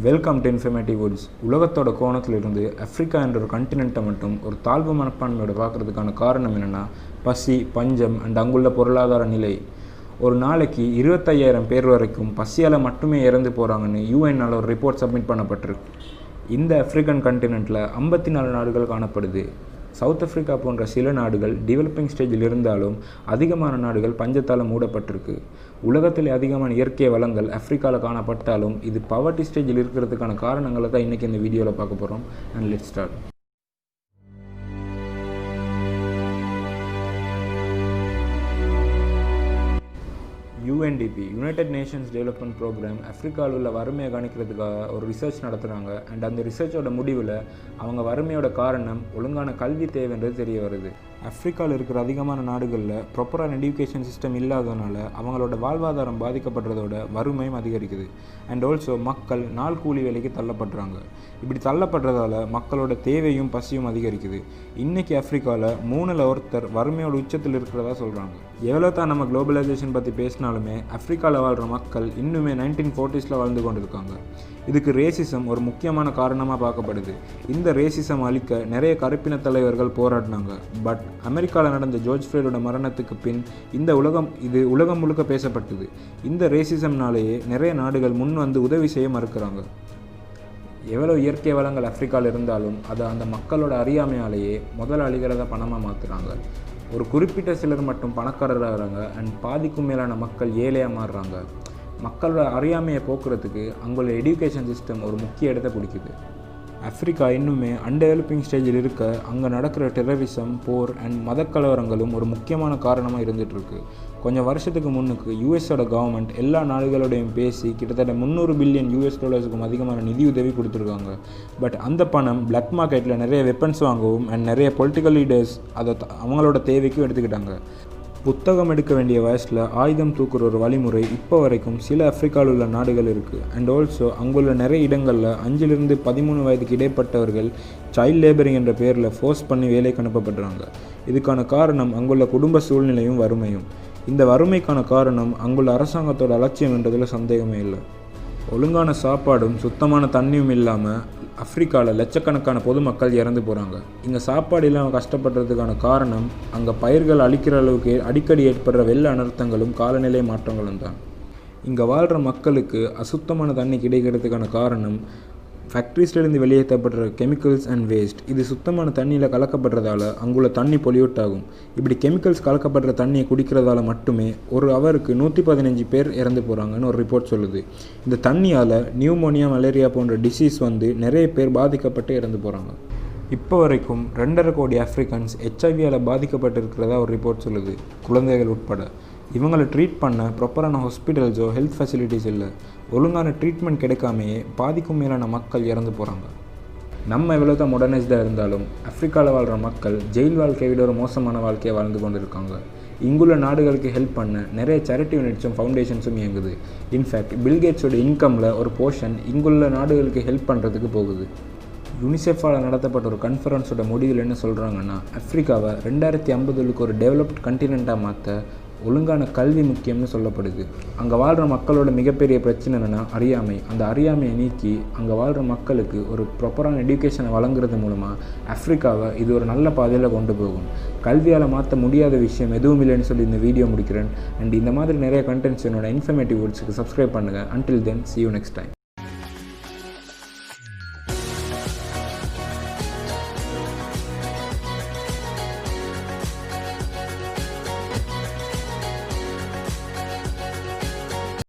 Welcome to இன்ஃபர்மேட்டிவ்வுட்ஸ். உலகத்தோட கோணத்திலிருந்து Africa என்ற ஒரு கண்டினென்ட்டை மட்டும் ஒரு தாழ்வு மனப்பான்மையோட பார்க்குறதுக்கான காரணம் என்னென்னா பசி, பஞ்சம் அண்ட் அங்குள்ள பொருளாதார நிலை. ஒரு நாளைக்கு 25,000 பேர் வரைக்கும் பசியால் மட்டுமே இறந்து போகிறாங்கன்னு யூஎன்னால் ஒரு ரிப்போர்ட் சப்மிட் பண்ணப்பட்டிருக்கு. இந்த ஆஃப்ரிக்கன் கண்டினென்ட்டில் 54 நாடுகள் காணப்படுது. சவுத் ஆஃப்ரிக்கா போன்ற சில நாடுகள் டெவலப்பிங் ஸ்டேஜில் இருந்தாலும் அதிகமான நாடுகள் பஞ்சத்தால் மூடப்பட்டிருக்கு. உலகத்தில் அதிகமான இயற்கை வளங்கள் ஆஃப்ரிக்காவில் காணப்பட்டாலும் இது பவர்ட்டி ஸ்டேஜில் இருக்கிறதுக்கான காரணங்களை தான் இன்றைக்கி இந்த வீடியோவில் பார்க்க போகிறோம். And let's start. UNDP united nations development program ஆஃப்ரிக்காவில் உள்ள வறுமையை கணிக்கிறதுக்காக ஒரு ரிசர்ச் நடத்துகிறாங்க. அண்ட் அந்த ரிசர்ச்சோட முடிவில் அவங்க வறுமையோட காரணம் ஒழுங்கான கல்வி தேவைன்றது தெரிய வருது. ஆஃப்ரிக்காவில் இருக்கிற அதிகமான நாடுகளில் ப்ராப்பரான எஜுகேஷன் சிஸ்டம் இல்லாததுனால அவங்களோட வாழ்வாதாரம் பாதிக்கப்படுறதோட வறுமையும் அதிகரிக்குது. அண்ட் ஆல்சோ மக்கள் நாள் கூலி வேலைக்கு தள்ளப்படுறாங்க. இப்படி தள்ளப்படுறதால மக்களோட தேவையும் பசியும் அதிகரிக்குது. இன்றைக்கி ஆஃப்ரிக்காவில் 3ல் ஒருத்தர் வறுமையோட உச்சத்தில் இருக்கிறதா சொல்கிறாங்க. எவ்வளோ தான் நம்ம குளோபலைசேஷன் பற்றி பேசினாலுமே ஆஃப்ரிக்காவில் வாழ்கிற மக்கள் இன்னுமே 1940s வாழ்ந்து கொண்டிருக்காங்க. இதுக்கு ரேசிசம் ஒரு முக்கியமான காரணமாக பார்க்கப்படுது. இந்த ரேசிசம் அழிக்க நிறைய கருப்பின தலைவர்கள் போராடினாங்க. பட் அமெரிக்காவில் நடந்த ஜார்ஜ் ஃப்ளாய்டோட மரணத்துக்கு பின் இது உலகம் முழுக்க பேசப்பட்டது. இந்த ரேசிசம்னாலேயே நிறைய நாடுகள் முன் வந்து உதவி செய்ய மறுக்கிறாங்க. எவ்வளோ இயற்கை வளங்கள் ஆஃப்ரிக்காவில் இருந்தாலும் அதை அந்த மக்களோட அறியாமையாலேயே முதல்ல அழிகிறத பணமாக மாற்றுறாங்க. ஒரு குறிப்பிட்ட சிலர் மட்டும் பணக்காரராகிறாங்க அண்ட் பாதிக்கும் மேலான மக்கள் ஏழையாக மாறுறாங்க. மக்களோட அறியாமையை போக்குறதுக்கு அங்குள்ள எஜுகேஷன் சிஸ்டம் ஒரு முக்கிய இடத்தை பிடிக்குது. ஆஃப்ரிக்கா இன்னுமே அன்டெவலப்பிங் ஸ்டேஜில் இருக்க அங்கே நடக்கிற டெரரிசம், போர் அண்ட் மதக்கலவரங்களும் ஒரு முக்கியமான காரணமாக இருந்துகிட்ருக்கு. கொஞ்சம் வருஷத்துக்கு முன்னுக்கு யூஎஸோட கவர்மெண்ட் எல்லா நாடுகளோடையும் பேசி கிட்டத்தட்ட $300 பில்லியன் அதிகமான நிதியுதவி கொடுத்துருக்காங்க. பட் அந்த பணம் பிளாக் மார்க்கெட்டில் நிறைய வெப்பன்ஸ் வாங்கவும் அண்ட் நிறைய பொலிட்டிக்கல் லீடர்ஸ் அதை அவங்களோட தேவைக்கும் எடுத்துக்கிட்டாங்க. புத்தகம் எடுக்க வேண்டிய வயசில் ஆயுதம் தூக்குற ஒரு வழிமுறை இப்போ வரைக்கும் சில ஆஃப்ரிக்காவில் உள்ள நாடுகள் இருக்குது. அண்ட் ஆல்சோ அங்குள்ள நிறைய இடங்களில் 5லிருந்து 13 வயதுக்கு இடைப்பட்டவர்கள் சைல்ட் லேபரிங் என்ற பேரில் ஃபோர்ஸ் பண்ணி வேலைக்கு அனுப்பப்படுறாங்க. இதுக்கான காரணம் அங்குள்ள குடும்ப சூழ்நிலையும் வறுமையும். இந்த வறுமைக்கான காரணம் அங்குள்ள அரசாங்கத்தோட அலட்சியம் என்றதில் சந்தேகமே இல்லை. ஒழுங்கான சாப்பாடும் சுத்தமான தண்ணியும் இல்லாமல் ஆஃப்ரிக்காவில் லட்சக்கணக்கான பொதுமக்கள் இறந்து போகிறாங்க. இங்கே சாப்பாடு இல்லாமல் கஷ்டப்படுறதுக்கான காரணம் அங்கே பயிர்கள் அழிக்கிற அளவுக்கு அடிக்கடி ஏற்படுற வெள்ள அனர்த்தங்களும் காலநிலை மாற்றங்களும் தான். இங்கே வாழ்கிற மக்களுக்கு அசுத்தமான தண்ணி கிடைக்கிறதுக்கான காரணம் ஃபேக்ட்ரிஸ்லேருந்து வெளியேற்றப்படுற கெமிக்கல்ஸ் அண்ட் வேஸ்ட். இது சுத்தமான தண்ணியில் கலக்கப்படுறதால அங்குள்ள தண்ணி பொல்யூட் ஆகும். இப்படி கெமிக்கல்ஸ் கலக்கப்படுற தண்ணியை குடிக்கிறதால மட்டுமே ஒரு ஹவருக்கு 115 பேர் இறந்து போகிறாங்கன்னு ஒரு ரிப்போர்ட் சொல்லுது. இந்த தண்ணியால் நியூமோனியா, மலேரியா போன்ற டிசீஸ் வந்து நிறைய பேர் பாதிக்கப்பட்டு இறந்து போகிறாங்க. இப்போ வரைக்கும் 2.5 கோடி ஆஃப்ரிக்கன்ஸ் HIV பாதிக்கப்பட்டிருக்கிறதா ஒரு ரிப்போர்ட் சொல்லுது, குழந்தைகள் உட்பட. இவங்களை ட்ரீட் பண்ண ப்ராப்பரான ஹாஸ்பிட்டல்ஸோ ஹெல்த் ஃபெசிலிட்டிஸ் இல்லை. ஒழுங்கான ட்ரீட்மெண்ட் கிடைக்காமையே பாதிக்கும் மேலான மக்கள் இறந்து போகிறாங்க. நம்ம எவ்வளோ தான் மாடர்னைஸ்டாக இருந்தாலும் ஆஃப்ரிக்காவில் வாழ்கிற மக்கள் ஜெயில் வாழ்க்கையை விட ஒரு மோசமான வாழ்க்கையை வாழ்ந்து கொண்டு இருக்காங்க. இங்குள்ள நாடுகளுக்கு ஹெல்ப் பண்ண நிறைய சேரிட்டி யூனிட்ஸும் ஃபவுண்டேஷன்ஸும் இயங்குது. இன்ஃபேக்ட் பில்கேட்ஸோட இன்கமில் ஒரு போர்ஷன் இங்குள்ள நாடுகளுக்கு ஹெல்ப் பண்ணுறதுக்கு போகுது. யூனிசெஃபால் நடத்தப்பட்ட ஒரு கான்ஃபரன்ஸோட முடிவில் என்ன சொல்கிறாங்கன்னா, ஆஃப்ரிக்காவை 2050 ஒரு டெவலப்ட் கண்டினென்ட்டாக மாற்ற ஒழுங்கான கல்வி முக்கியம்னு சொல்லப்படுது. அங்கே வாழ்கிற மக்களோட மிகப்பெரிய பிரச்சனை என்னென்னா அறியாமை. அந்த அறியாமையை நீக்கி அங்கே வாழ்கிற மக்களுக்கு ஒரு ப்ராப்பரான எஜுகேஷனை வழங்குறது மூலமாக ஆஃப்ரிக்காவை இது ஒரு நல்ல பாதையில் கொண்டு போகும். கல்வியால் மாற்ற முடியாத விஷயம் எதுவும் இல்லைன்னு சொல்லி இந்த வீடியோ முடிக்கிறேன். அண்ட் இந்த மாதிரி நிறைய கண்டென்ட்ஸ் என்னோட இன்ஃபர்மேட்டிவ் வுட்ஸுக்கு சப்ஸ்கிரைப் பண்ணுங்கள். Until then see you next time.